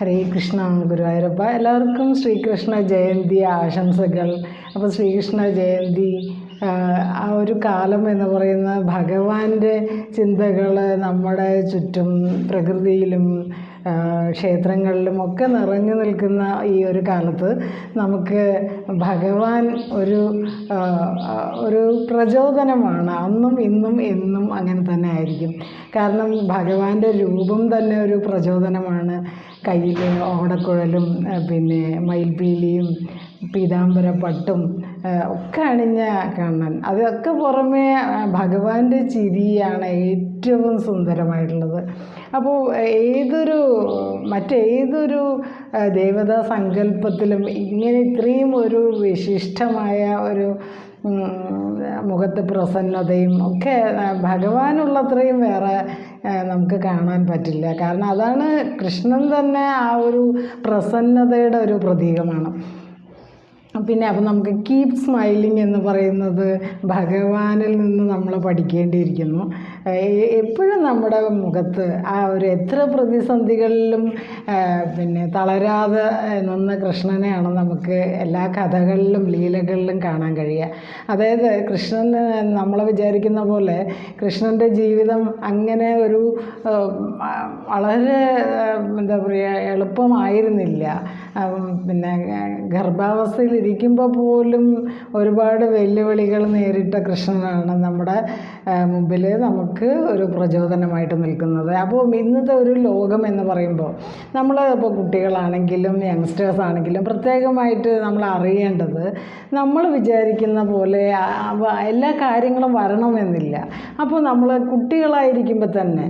ഹരേ കൃഷ്ണ. ഗുരുവായൂരപ്പ. എല്ലാവർക്കും ശ്രീകൃഷ്ണ ജയന്തി ആശംസകൾ. അപ്പോൾ ശ്രീകൃഷ്ണ ജയന്തി ആ ഒരു കാലം എന്ന് പറയുന്ന ഭഗവാന്റെ ചിന്തകൾ നമ്മുടെ ചുറ്റും പ്രകൃതിയിലും ക്ഷേത്രങ്ങളിലും ഒക്കെ നിറഞ്ഞു നിൽക്കുന്ന ഈ ഒരു കാലത്ത് നമുക്ക് ഭഗവാൻ ഒരു പ്രചോദനമാണ്. അന്നും ഇന്നും എന്നും അങ്ങനെ തന്നെ ആയിരിക്കും. കാരണം ഭഗവാന്റെ രൂപം തന്നെ ഒരു പ്രചോദനമാണ്. കയ്യിൽ ഓടക്കുഴലും പിന്നെ മയിൽപീലിയും പീതാംബര പട്ടും ഒക്കെ അണിഞ്ഞ കണ്ണൻ. അതൊക്കെ പുറമേ ഭഗവാന്റെ ചിരിയാണ് ഏറ്റവും സുന്ദരമായിട്ടുള്ളത്. അപ്പോൾ മറ്റേതൊരു ദേവതാ സങ്കല്പത്തിലും ഇങ്ങനെ ഇത്രയും ഒരു വിശിഷ്ടമായ ഒരു മുഖത്തെ പ്രസന്നതയും ഒക്കെ ഭഗവാനുള്ളത്രയും വേറെ നമുക്ക് കാണാൻ പറ്റില്ല. കാരണം അതാണ് കൃഷ്ണൻ തന്നെ ആ ഒരു പ്രസന്നതയുടെ ഒരു പ്രതീകമാണ്. പിന്നെ അപ്പം നമുക്ക് കീപ് സ്മൈലിംഗ് എന്ന് പറയുന്നത് ഭഗവാനിൽ നിന്ന് നമ്മൾ പഠിക്കേണ്ടിയിരിക്കുന്നു. എപ്പോഴും നമ്മുടെ മുഖത്ത് ആ ഒരു എത്ര പ്രതിസന്ധികളിലും പിന്നെ തളരാതെ നിന്ന കൃഷ്ണനെയാണ് നമുക്ക് എല്ലാ കഥകളിലും ലീലകളിലും കാണാൻ കഴിയുക. അതായത് കൃഷ്ണൻ നമ്മളെ വിചാരിക്കുന്ന പോലെ കൃഷ്ണൻ്റെ ജീവിതം അങ്ങനെ ഒരു വളരെ എന്താ പറയുക എളുപ്പമായിരുന്നില്ല. പിന്നെ ഗർഭാവസ്ഥയിൽ ഇരിക്കുമ്പോൾ പോലും ഒരുപാട് വെല്ലുവിളികൾ നേരിട്ട കൃഷ്ണനാണ് നമ്മുടെ മുമ്പിൽ നമുക്ക് ഒരു പ്രചോദനമായിട്ട് നിൽക്കുന്നത്. അപ്പോൾ ഇന്നത്തെ ഒരു ലോകം എന്ന് പറയുമ്പോൾ ഇപ്പോൾ കുട്ടികളാണെങ്കിലും യങ്സ്റ്റേഴ്സ് ആണെങ്കിലും പ്രത്യേകമായിട്ട് നമ്മൾ അറിയേണ്ടത് നമ്മൾ വിചാരിക്കുന്ന പോലെ എല്ലാ കാര്യങ്ങളും വരണമെന്നില്ല. അപ്പോൾ നമ്മൾ കുട്ടികളായിരിക്കുമ്പോൾ തന്നെ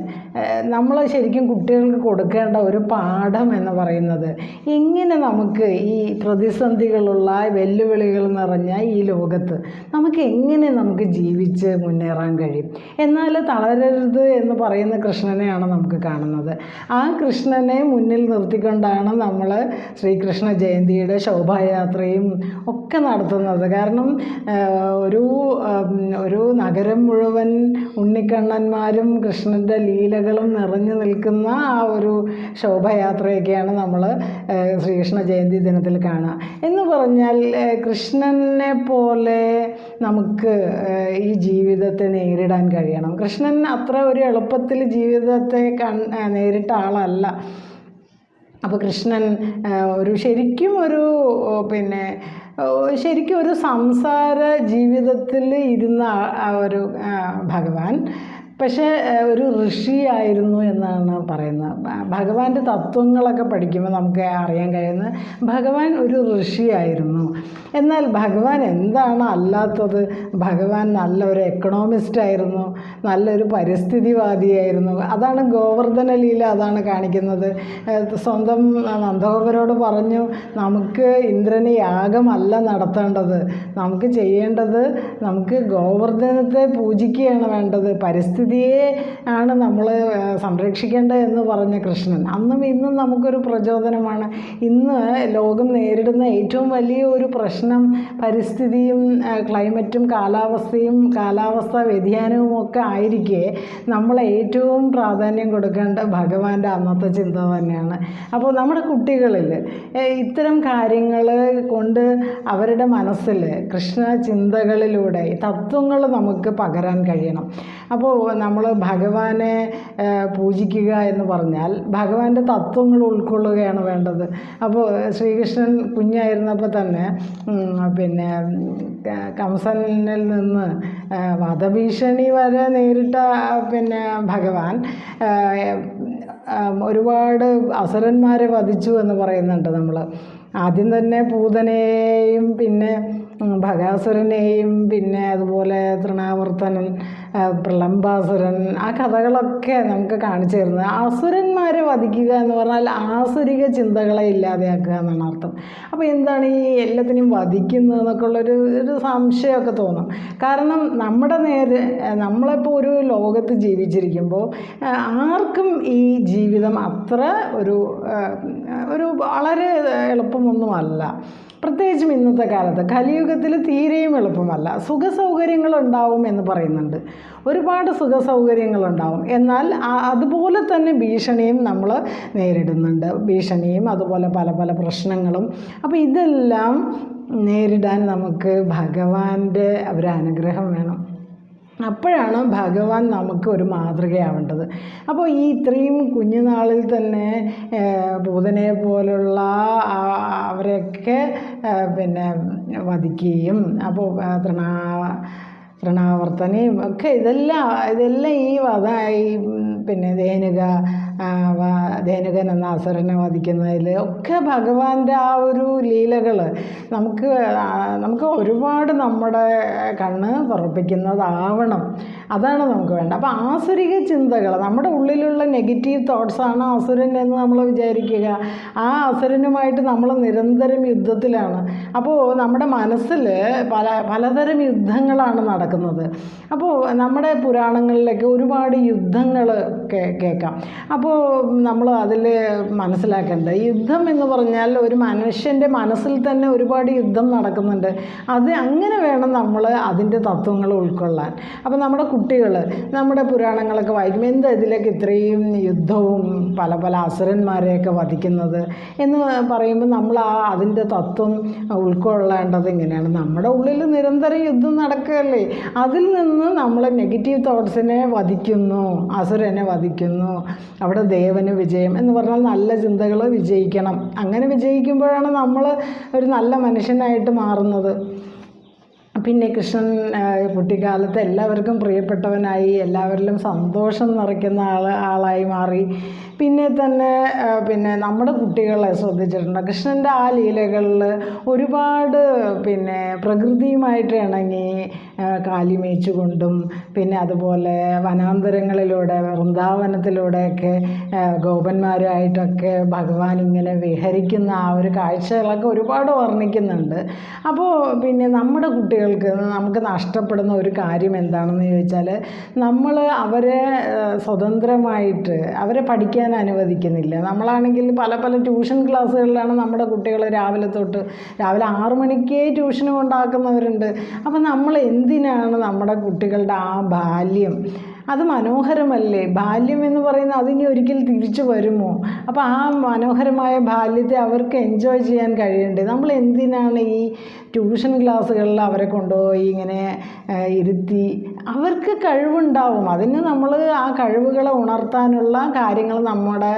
നമ്മൾ ശരിക്കും കുട്ടികൾക്ക് കൊടുക്കേണ്ട ഒരു പാഠം എന്ന് പറയുന്നത് എങ്ങനെ നമുക്ക് ഈ പ്രതിസന്ധികളുള്ള വെല്ലുവിളികൾ നിറഞ്ഞ ഈ ലോകത്ത് നമുക്ക് ജീവിച്ച് മുന്നേറാൻ കഴിയും. എന്നാൽ തളരരുത് എന്ന് പറയുന്ന കൃഷ്ണനെയാണ് നമുക്ക് കാണുന്നത്. ആ കൃഷ്ണനെ മുന്നിൽ നിർത്തിക്കൊണ്ടാണ് നമ്മൾ ശ്രീകൃഷ്ണ ജയന്തിയുടെ ശോഭായാത്രയും ഒക്കെ നടത്തുന്നത്. കാരണം ഒരു നഗരം മുഴുവൻ ഉണ്ണിക്കണ്ണന്മാരും കൃഷ്ണൻ്റെ ലീലകളും നിറഞ്ഞു നിൽക്കുന്ന ആ ഒരു ശോഭയാത്രയൊക്കെയാണ് നമ്മൾ ശ്രീകൃഷ്ണ ജയന്തി ദിനത്തിൽ കാണുക. എന്ന് പറഞ്ഞാൽ കൃഷ്ണനെ പോലെ നമുക്ക് ഈ ജീവിതത്തെ നേരിടാൻ കഴിയണം. കൃഷ്ണൻ അത്ര ഒരു എളുപ്പത്തിൽ ജീവിതത്തെ നേരിട്ട ആളല്ല. അപ്പോൾ കൃഷ്ണൻ ശരിക്കും ഒരു സംസാര ജീവിതത്തിൽ ഇരുന്ന ഒരു ഭഗവാൻ പക്ഷേ ഒരു ഋഷിയായിരുന്നു എന്നാണ് പറയുന്നത്. ഭഗവാന്റെ തത്വങ്ങളൊക്കെ പഠിക്കുമ്പോൾ നമുക്ക് അറിയാൻ കഴിയുന്നത് ഭഗവാൻ ഒരു ഋഷിയായിരുന്നു. എന്നാൽ ഭഗവാൻ എന്താണ് അല്ലാത്തത്? ഭഗവാൻ നല്ലൊരു എക്കണോമിസ്റ്റ് ആയിരുന്നു, നല്ലൊരു പരിസ്ഥിതിവാദിയായിരുന്നു. അതാണ് ഗോവർദ്ധന ലീല അതാണ് കാണിക്കുന്നത്. സ്വന്തം നന്ദഗോപരോട് പറഞ്ഞു, നമുക്ക് ഇന്ദ്രന് യാഗമല്ല നടത്തേണ്ടത്, നമുക്ക് ചെയ്യേണ്ടത് നമുക്ക് ഗോവർദ്ധനത്തെ പൂജിക്കുകയാണ് വേണ്ടത്, പരിസ്ഥിതിയെ ആണ് നമ്മൾ സംരക്ഷിക്കേണ്ടത് എന്ന് പറഞ്ഞ കൃഷ്ണൻ അന്നും ഇന്നും നമുക്കൊരു പ്രചോദനമാണ്. ഇന്ന് ലോകം നേരിടുന്ന ഏറ്റവും വലിയ ഒരു പ്രശ്നം പരിസ്ഥിതിയും ക്ലൈമറ്റും കാലാവസ്ഥാ വ്യതിയാനവും ഒക്കെ ആയിരിക്കെ നമ്മൾ ഏറ്റവും പ്രാധാന്യം കൊടുക്കേണ്ട ഭഗവാന്റെ അന്നത്തെ ചിന്ത തന്നെയാണ്. അപ്പോൾ നമ്മുടെ കുട്ടികളിൽ ഇത്തരം കാര്യങ്ങൾ കൊണ്ട് അവരുടെ മനസ്സിൽ കൃഷ്ണ ചിന്തകളിലൂടെ തത്വങ്ങൾ നമുക്ക് പകരാൻ കഴിയണം. അപ്പോൾ നമ്മൾ ഭഗവാനെ പൂജിക്കുക എന്ന് പറഞ്ഞാൽ ഭഗവാന്റെ തത്വങ്ങൾ ഉൾക്കൊള്ളുകയാണ് വേണ്ടത്. അപ്പോൾ ശ്രീകൃഷ്ണൻ കുഞ്ഞായിരുന്നപ്പോൾ തന്നെ പിന്നെ കംസനിൽ നിന്ന് വധഭീഷണി വരെ നേരിട്ട ഭഗവാൻ ഒരുപാട് അസുരന്മാരെ വധിച്ചു എന്ന് പറയുന്നുണ്ട്. നമ്മൾ ആദ്യം തന്നെ പൂതനയെയും പിന്നെ ഭഗാസുരനെയും പിന്നെ അതുപോലെ തൃണാവർത്തനൻ, പ്രളംബാസുരൻ, ആ കഥകളൊക്കെ നമുക്ക് കാണിച്ചു തരുന്നത്. അസുരന്മാരെ വധിക്കുക എന്ന് പറഞ്ഞാൽ ആസുരിക ചിന്തകളെ ഇല്ലാതെയാക്കുക എന്നാണ് അർത്ഥം. അപ്പോൾ എന്താണ് ഈ എല്ലാത്തിനെയും വധിക്കുന്നത് എന്നൊക്കെ ഉള്ളൊരു സംശയമൊക്കെ തോന്നും. കാരണം നമ്മളിപ്പോൾ ഒരു ലോകത്ത് ജീവിച്ചിരിക്കുമ്പോൾ ആർക്കും ഈ ജീവിതം അത്ര ഒരു വളരെ എളുപ്പമൊന്നുമല്ല. പ്രത്യേകിച്ചും ഇന്നത്തെ കാലത്ത് കലിയുഗത്തിൽ തീരെയും എളുപ്പമല്ല. സുഖസൗകര്യങ്ങളുണ്ടാവും എന്ന് പറയുന്നുണ്ട്, ഒരുപാട് സുഖസൗകര്യങ്ങളുണ്ടാവും. എന്നാൽ അതുപോലെ തന്നെ ഭീഷണിയും നമ്മൾ നേരിടുന്നുണ്ട്, ഭീഷണിയും അതുപോലെ പല പല പ്രശ്നങ്ങളും. അപ്പോൾ ഇതെല്ലാം നേരിടാൻ നമുക്ക് ഭഗവാന്റെ ഒരു അനുഗ്രഹം വേണം. അപ്പോഴാണ് ഭഗവാൻ നമുക്ക് ഒരു മാതൃകയാവേണ്ടത്. അപ്പോൾ ഈ ഇത്രയും കുഞ്ഞുനാളിൽ തന്നെ പൂതനയെ പോലുള്ള അവരെയൊക്കെ പിന്നെ വധിക്കുകയും, അപ്പോൾ തൃണാവർത്തനയും ഒക്കെ ഇതെല്ലാം ഈ പിന്നെ ധേനുകൻ എന്ന അസുരനെ വധിക്കുന്നതിൽ ഒക്കെ ഭഗവാന്റെ ആ ഒരു ലീലകൾ നമുക്ക് ഒരുപാട് നമ്മുടെ കണ്ണ് തുറപ്പിക്കുന്നതാവണം. അതാണ് നമുക്ക് വേണ്ടത്. അപ്പോൾ ആസുരിക ചിന്തകൾ, നമ്മുടെ ഉള്ളിലുള്ള നെഗറ്റീവ് തോട്ട്സാണ് അസുരൻ എന്ന് നമ്മൾ വിചാരിക്കുക. ആ അസുരനുമായിട്ട് നമ്മൾ നിരന്തരം യുദ്ധത്തിലാണ്. അപ്പോൾ നമ്മുടെ മനസ്സിൽ പലതരം യുദ്ധങ്ങളാണ് നടക്കുന്നത്. അപ്പോൾ നമ്മുടെ പുരാണങ്ങളിലൊക്കെ ഒരുപാട് യുദ്ധങ്ങൾ കേൾക്കാം. അപ്പോൾ നമ്മൾ അതിൽ മനസ്സിലാക്കേണ്ടത്, യുദ്ധം എന്ന് പറഞ്ഞാൽ ഒരു മനുഷ്യൻ്റെ മനസ്സിൽ തന്നെ ഒരുപാട് യുദ്ധം നടക്കുന്നുണ്ട്. അങ്ങനെ വേണം നമ്മൾ അതിൻ്റെ തത്വങ്ങൾ ഉൾക്കൊള്ളാൻ. അപ്പോൾ നമ്മുടെ കുട്ടികൾ നമ്മുടെ പുരാണങ്ങളൊക്കെ വായിക്കുമ്പോൾ എന്താ ഇതിലേക്ക് ഇത്രയും യുദ്ധവും പല പല അസുരന്മാരെയൊക്കെ വധിക്കുന്നത് എന്ന് പറയുമ്പോൾ നമ്മൾ അതിൻ്റെ തത്വം ഉൾക്കൊള്ളേണ്ടത് ഇങ്ങനെയാണ്. നമ്മുടെ ഉള്ളിൽ നിരന്തരം യുദ്ധം നടക്കുകയല്ലേ, അതിൽ നിന്ന് നമ്മൾ നെഗറ്റീവ് തോട്ട്സിനെ വധിക്കുന്നു, അസുരനെ വധിക്കുന്നു. അവിടെ ദേവന് വിജയം എന്ന് പറഞ്ഞാൽ നല്ല ചിന്തകൾ വിജയിക്കണം. അങ്ങനെ വിജയിക്കുമ്പോഴാണ് നമ്മൾ ഒരു നല്ല മനുഷ്യനായിട്ട് മാറുന്നത്. പിന്നെ കൃഷ്ണൻ കുട്ടിക്കാലത്ത് എല്ലാവർക്കും പ്രിയപ്പെട്ടവനായി, എല്ലാവരിലും സന്തോഷം നിറയ്ക്കുന്ന ആളായി മാറി. പിന്നെ നമ്മുടെ കുട്ടികളെ ശ്രദ്ധിച്ചിട്ടുണ്ട്, കൃഷ്ണൻ്റെ ആ ലീലകളിൽ ഒരുപാട് പ്രകൃതിയുമായിട്ട് ഇണങ്ങി കാലിമേച്ചു കൊണ്ടും, പിന്നെ അതുപോലെ വനാന്തരങ്ങളിലൂടെ വൃന്ദാവനത്തിലൂടെയൊക്കെ ഗോപന്മാരുമായിട്ടൊക്കെ ഭഗവാൻ ഇങ്ങനെ വിഹരിക്കുന്ന ആ ഒരു കാഴ്ചകളൊക്കെ ഒരുപാട് വർണ്ണിക്കുന്നുണ്ട്. അപ്പോൾ നമ്മുടെ കുട്ടികൾക്ക് നമുക്ക് നഷ്ടപ്പെടുന്ന ഒരു കാര്യം എന്താണെന്ന് ചോദിച്ചാൽ, നമ്മൾ അവരെ സ്വതന്ത്രമായിട്ട് അവരെ പഠിക്കാൻ അനുവദിക്കുന്നില്ല. നമ്മളാണെങ്കിൽ പല പല ട്യൂഷൻ ക്ലാസ്സുകളിലാണ് നമ്മുടെ കുട്ടികളെ രാവിലെ 6 മണിക്കേ ട്യൂഷന് കൊണ്ടാക്കുന്നവരുണ്ട്. അപ്പോൾ നമ്മൾ എന്തിനാണ് നമ്മുടെ കുട്ടികളുടെ ആ ബാല്യം, അത് മനോഹരമല്ലേ? ബാല്യം എന്ന് പറയുന്നത് അതിനി ഒരിക്കൽ തിരിച്ചു വരുമോ? അപ്പോൾ ആ മനോഹരമായ ബാല്യത്തെ അവർക്ക് എൻജോയ് ചെയ്യാൻ കഴിയണ്ടേ? നമ്മൾ എന്തിനാണ് ഈ ട്യൂഷൻ ക്ലാസ്സുകളിൽ അവരെ കൊണ്ടുപോയി ഇങ്ങനെ ഇരുത്തി? അവർക്ക് കഴിവുണ്ടാവും, അതിന് നമ്മൾ ആ കഴിവുകളെ ഉണർത്താനുള്ള കാര്യങ്ങൾ നമ്മുടെ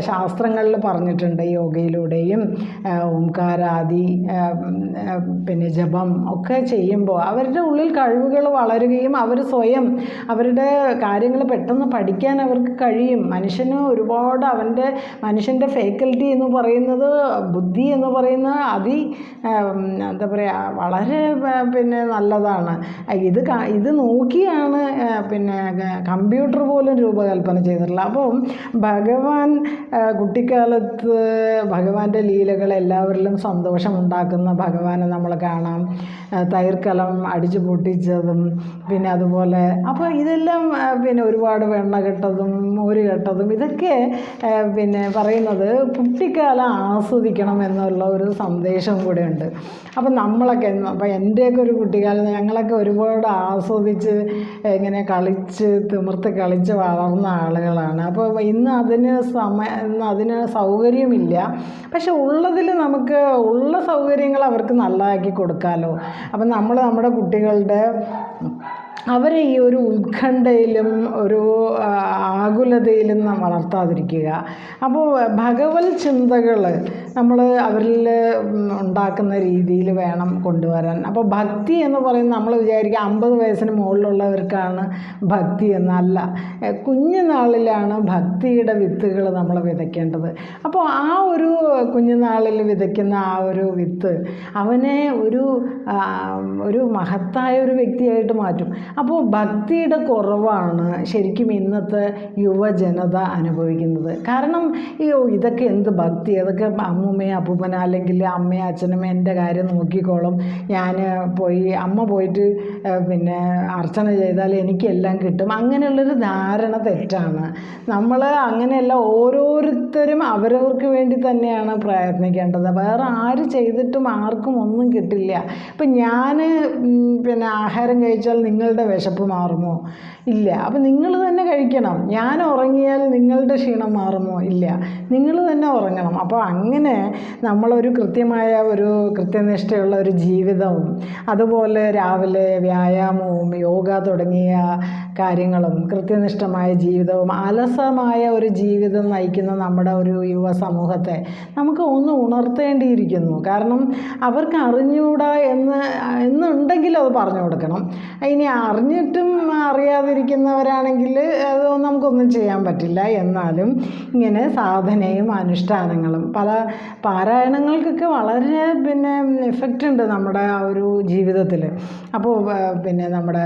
ശാസ്ത്രങ്ങളിൽ പറഞ്ഞിട്ടുണ്ട്. യോഗയിലൂടെയും ഓംകാരാദി ജപം ഒക്കെ ചെയ്യുമ്പോൾ അവരുടെ ഉള്ളിൽ കഴിവുകൾ വളരുകയും അവർ സ്വയം അവരുടെ കാര്യങ്ങൾ പെട്ടെന്ന് പഠിക്കാൻ അവർക്ക് കഴിയും. മനുഷ്യന് ഒരുപാട് മനുഷ്യൻ്റെ ഫാക്കൽറ്റി എന്ന് പറയുന്നത്, ബുദ്ധി എന്ന് പറയുന്നത് എന്താ പറയുക, വളരെ നല്ലതാണ്. ഇത് നോക്കിയാണ് കമ്പ്യൂട്ടർ പോലും രൂപകൽപ്പന ചെയ്തിട്ടുള്ളത്. അപ്പോൾ ഭഗവാൻ കുട്ടിക്കാലത്ത് ഭഗവാന്റെ ലീലകൾ എല്ലാവരിലും സന്തോഷമുണ്ടാക്കുന്ന ഭഗവാനെ നമ്മൾ കാണാം. തൈർക്കലം അടിച്ചു പൊട്ടിച്ചതും അതുപോലെ അപ്പോൾ ഇതെല്ലാം ഒരുപാട് വെണ്ണ കെട്ടതും മോര് കെട്ടതും ഇതൊക്കെ പറയുന്നത് കുട്ടിക്കാലം ആസ്വദിക്കണം എന്നുള്ള ഒരു സന്ദേശം കൂടെ ഉണ്ട്. അപ്പം നമ്മളൊക്കെ എൻ്റെയൊക്കെ ഒരു കുട്ടിക്കാലം ഞങ്ങളൊക്കെ ഒരുപാട് ആസ്വദിച്ച് ഇങ്ങനെ തിമിർത്ത് കളിച്ച് വളർന്ന ആളുകളാണ്. അപ്പോൾ ഇന്ന് അതിന് സൗകര്യമില്ല. പക്ഷെ ഉള്ളതിൽ നമുക്ക് ഉള്ള സൗകര്യങ്ങൾ അവർക്ക് നല്ലതാക്കി കൊടുക്കാമല്ലോ. അപ്പം നമ്മൾ നമ്മുടെ കുട്ടികളുടെ അവരെ ഈ ഒരു ഉത്കണ്ഠയിലും ഒരു ആകുലതയിലും വളർത്താതിരിക്കുക. അപ്പോൾ ഭഗവത് ചിന്തകൾ നമ്മൾ അവരിൽ ഉണ്ടാക്കുന്ന രീതിയിൽ വേണം കൊണ്ടുവരാൻ. അപ്പോൾ ഭക്തി എന്ന് പറയുന്നത് നമ്മൾ വിചാരിക്കുക 50 വയസ്സിന് മുകളിലുള്ളവർക്കാണ് ഭക്തി എന്നല്ല. കുഞ്ഞുനാളിലാണ് ഭക്തിയുടെ വിത്തുകൾ നമ്മൾ വിതയ്ക്കേണ്ടത്. അപ്പോൾ ആ ഒരു കുഞ്ഞുനാളിൽ വിതയ്ക്കുന്ന ആ ഒരു വിത്ത് അവനെ ഒരു മഹത്തായ ഒരു വ്യക്തിയായിട്ട് മാറ്റും. അപ്പോൾ ഭക്തിയുടെ കുറവാണ് ശരിക്കും ഇന്നത്തെ യുവജനത അനുഭവിക്കുന്നത്. കാരണം ഇതൊക്കെ എന്ത് ഭക്തി, അതൊക്കെ അമ്മൂമ്മയും അപ്പൂപ്പന അല്ലെങ്കിൽ അമ്മയും അച്ഛനും എൻ്റെ കാര്യം നോക്കിക്കോളും, ഞാൻ അമ്മ പോയിട്ട് പിന്നെ അർച്ചന ചെയ്താൽ എനിക്കെല്ലാം കിട്ടും, അങ്ങനെയുള്ളൊരു ധാരണ തെറ്റാണ്. നമ്മൾ അങ്ങനെയല്ല, ഓരോരുത്തരും അവരവർക്ക് വേണ്ടി തന്നെയാണ് പ്രയത്നിക്കേണ്ടത്. വേറെ ആര് ചെയ്തിട്ടും ആർക്കും ഒന്നും കിട്ടില്ല. ഇപ്പം ഞാൻ പിന്നെ ആഹാരം കഴിച്ചാൽ നിങ്ങളുടെ വിശപ്പ് മാറുമോ? ഇല്ല. അപ്പം നിങ്ങൾ തന്നെ കഴിക്കണം. ഞാൻ ഉറങ്ങിയാൽ നിങ്ങളുടെ ക്ഷീണം മാറുമോ? ഇല്ല. നിങ്ങൾ തന്നെ ഉറങ്ങണം. അപ്പോൾ അങ്ങനെ നമ്മളൊരു കൃത്യനിഷ്ഠയുള്ള ഒരു ജീവിതവും അതുപോലെ രാവിലെ വ്യായാമവും യോഗ തുടങ്ങിയ കാര്യങ്ങളും കൃത്യനിഷ്ഠമായ ജീവിതവും അലസമായ ഒരു ജീവിതം നയിക്കുന്ന നമ്മുടെ ഒരു യുവ സമൂഹത്തെ നമുക്ക് ഒന്ന് ഉണർത്തേണ്ടിയിരിക്കുന്നു. കാരണം അവർക്ക് അറിഞ്ഞുകൂടാ എന്നുണ്ടെങ്കിൽ അത് പറഞ്ഞു കൊടുക്കണം. ഇനി അറിഞ്ഞിട്ടും അറിയാതിരിക്കുന്നവരാണെങ്കിൽ അത് നമുക്കൊന്നും ചെയ്യാൻ പറ്റില്ല. എന്നാലും ഇങ്ങനെ സാധനയും അനുഷ്ഠാനങ്ങളും പല പാരായണങ്ങൾക്കൊക്കെ വളരെ എഫക്റ്റ് ഉണ്ട് നമ്മുടെ ആ ഒരു ജീവിതത്തിൽ. അപ്പോൾ നമ്മുടെ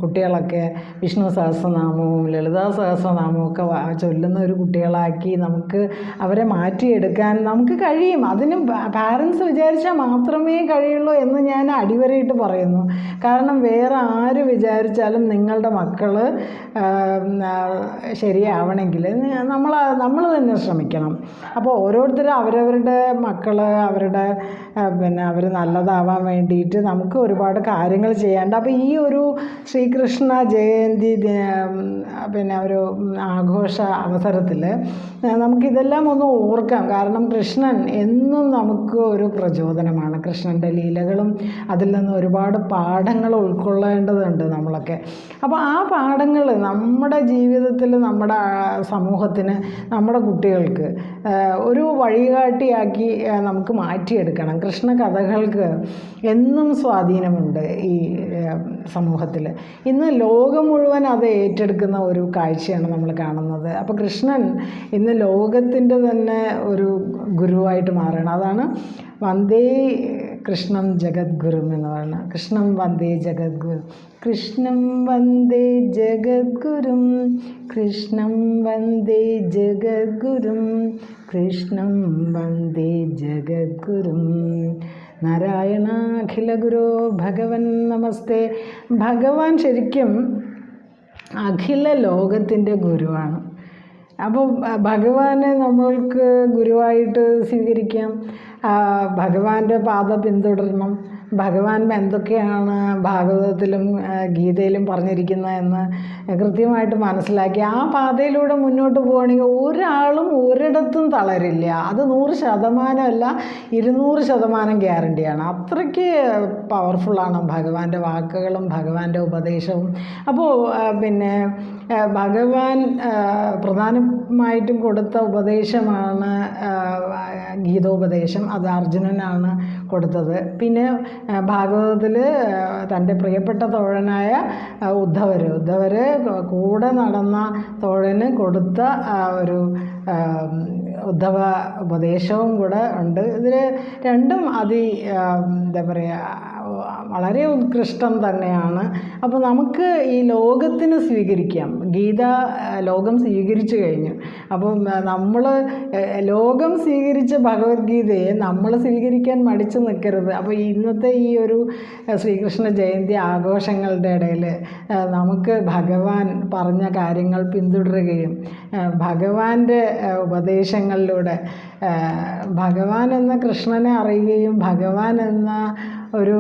കുട്ടികളൊക്കെ വിഷ്ണു സഹസ്രനാമവും ലളിതാ സഹസ്രനാമവും ഒക്കെ ചൊല്ലുന്ന ഒരു കുട്ടികളാക്കി നമുക്ക് അവരെ മാറ്റിയെടുക്കാൻ നമുക്ക് കഴിയും. അതിന് പാരൻസ് വിചാരിച്ചാൽ മാത്രമേ കഴിയുള്ളൂ എന്ന് ഞാൻ അടിവരയിട്ട് പറയുന്നു. കാരണം വേറെ ആര് വിചാരിച്ചാലും നിങ്ങളുടെ മക്കൾ ശരിയാവണമെങ്കിൽ നമ്മൾ തന്നെ ശ്രമിക്കണം. അപ്പോൾ ഓരോരുത്തരും അവരവരുടെ മക്കൾ അവർ നല്ലതാവാൻ വേണ്ടിയിട്ട് നമുക്ക് ഒരുപാട് കാര്യങ്ങൾ ചെയ്യാണ്ട്. അപ്പോൾ ഈ ഒരു ശ്രീകൃഷ്ണ ജയന്തി ഒരു ആഘോഷ അവസരത്തിൽ നമുക്കിതെല്ലാം ഒന്ന് ഓർക്കാം. കാരണം കൃഷ്ണൻ എന്നും നമുക്ക് ഒരു പ്രചോദനമാണ്. കൃഷ്ണൻ്റെ ലീലകളും അതിൽ നിന്ന് ഒരുപാട് പാഠങ്ങൾ ഉൾക്കൊള്ളേണ്ടതുണ്ട് നമ്മളൊക്കെ. അപ്പോൾ ആ പാഠങ്ങൾ നമ്മുടെ ജീവിതത്തിൽ, നമ്മുടെ സമൂഹത്തിന്, നമ്മുടെ കുട്ടികൾക്ക് ഒരു വഴികാട്ടിയാക്കി നമുക്ക് മാറ്റിയെടുക്കണം. കൃഷ്ണ കഥകൾക്ക് എന്നും സ്വാധീനമുണ്ട് ഈ സമൂഹത്തിൽ. ഇന്ന് ലോകം മുഴുവൻ അത് ഏറ്റെടുക്കുന്ന ഒരു കാഴ്ചയാണ് നമ്മൾ കാണുന്നത്. അപ്പോൾ കൃഷ്ണൻ ഇന്ന് ലോകത്തിൻ്റെ തന്നെ ഒരു ഗുരുവായിട്ട് മാറണം. അതാണ് വന്ദേ കൃഷ്ണം ജഗദ്ഗുരും എന്ന് പറയുന്നത്. കൃഷ്ണം വന്ദേ ജഗദ്ഗുരു, കൃഷ്ണം വന്ദേ ജഗദ്ഗുരും, കൃഷ്ണം വന്ദേ ജഗദ്ഗുരും, കൃഷ്ണം വന്ദേ ജഗദ്ഗുരും. നാരായണ അഖില ഗുരോ ഭഗവൻ നമസ്തേ. ഭഗവാൻ ശരിക്കും അഖില ലോകത്തിൻ്റെ ഗുരുവാണ്. അപ്പോൾ ഭഗവാനെ നമ്മൾക്ക് ഗുരുവായിട്ട് സ്വീകരിക്കാം. ഭഗവാന്റെ പാത പിന്തുടരണം. ഭഗവാൻ എന്തൊക്കെയാണ് ഭാഗവതത്തിലും ഗീതയിലും പറഞ്ഞിരിക്കുന്നതെന്ന് കൃത്യമായിട്ട് മനസ്സിലാക്കി ആ പാതയിലൂടെ മുന്നോട്ട് പോവുകയാണെങ്കിൽ ഒരാളും ഒരിടത്തും തളരില്ല. അത് 100% 200% ഗ്യാരണ്ടിയാണ്. അത്രയ്ക്ക് പവർഫുള്ളാണ് ഭഗവാന്റെ വാക്കുകളും ഭഗവാന്റെ ഉപദേശവും. അപ്പോൾ ഭഗവാൻ പ്രധാനമായിട്ടും കൊടുത്ത ഉപദേശമാണ് ഗീതോപദേശം. അത് അർജുനനാണ് കൊടുത്തത്. പിന്നെ ഭാഗവതത്തിൽ തൻ്റെ പ്രിയപ്പെട്ട തോഴനായ ഉദ്ധവർ കൂടെ നടന്ന തോഴന് കൊടുത്ത ഒരു ഉദ്ധവ ഉപദേശവും കൂടെ ഉണ്ട്. ഇതിൽ രണ്ടും വളരെ ഉത്കൃഷ്ടം തന്നെയാണ്. അപ്പോൾ നമുക്ക് ഈ ലോകത്തിന് സ്വീകരിക്കാം. ഗീത ലോകം സ്വീകരിച്ചു കഴിഞ്ഞു. അപ്പം നമ്മൾ ലോകം സ്വീകരിച്ച ഭഗവത്ഗീതയെ നമ്മൾ സ്വീകരിക്കാൻ മടിച്ചു നിൽക്കരുത്. അപ്പോൾ ഇന്നത്തെ ഈ ഒരു ശ്രീകൃഷ്ണ ജയന്തി ആഘോഷങ്ങളുടെ ഇടയിൽ നമുക്ക് ഭഗവാൻ പറഞ്ഞ കാര്യങ്ങൾ പിന്തുടരുകയും ഭഗവാന്റെ ഉപദേശങ്ങളിലൂടെ ഭഗവാൻ എന്ന കൃഷ്ണനെ അറിയുകയും ഭഗവാൻ എന്ന ഒരു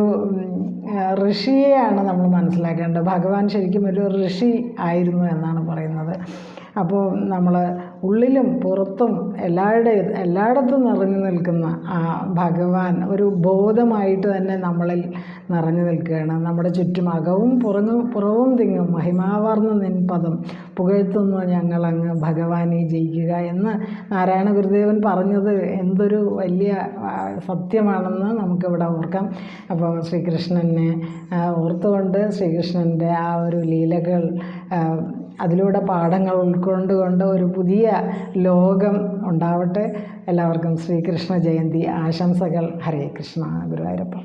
ഋഷിയെയാണ് നമ്മൾ മനസ്സിലാക്കേണ്ടത്. ഭഗവാൻ ശരിക്കും ഒരു ഋഷി ആയിരുന്നു എന്നാണ് പറയുന്നത്. അപ്പോൾ നമ്മൾ ഉള്ളിലും പുറത്തും എല്ലായിടത്തും നിറഞ്ഞു നിൽക്കുന്ന ആ ഭഗവാൻ ഒരു ബോധമായിട്ട് തന്നെ നമ്മളിൽ നിറഞ്ഞു നിൽക്കുകയാണ്. നമ്മുടെ ചുറ്റും അകവും പുറവും തിങ്ങും മഹിമാവാർന്ന നിൻ പദം പുകഴ്ത്തുന്നു ഞങ്ങളങ്ങ് ഭഗവാനെ ജയിക്കുക എന്ന് നാരായണ ഗുരുദേവൻ പറഞ്ഞത് എന്തൊരു വലിയ സത്യമാണെന്ന് നമുക്കിവിടെ ഓർക്കാം. അപ്പോൾ ശ്രീകൃഷ്ണനെ ഓർത്തുകൊണ്ട് ശ്രീകൃഷ്ണൻ്റെ ആ ഒരു ലീലകൾ അതിലൂടെ പാഠങ്ങൾ ഉൾക്കൊണ്ടുകൊണ്ട് ഒരു പുതിയ ലോകം ഉണ്ടാവട്ടെ. എല്ലാവർക്കും ശ്രീകൃഷ്ണ ജയന്തി ആശംസകൾ. ഹരേ കൃഷ്ണ. ഗുരുവായൂരപ്പ.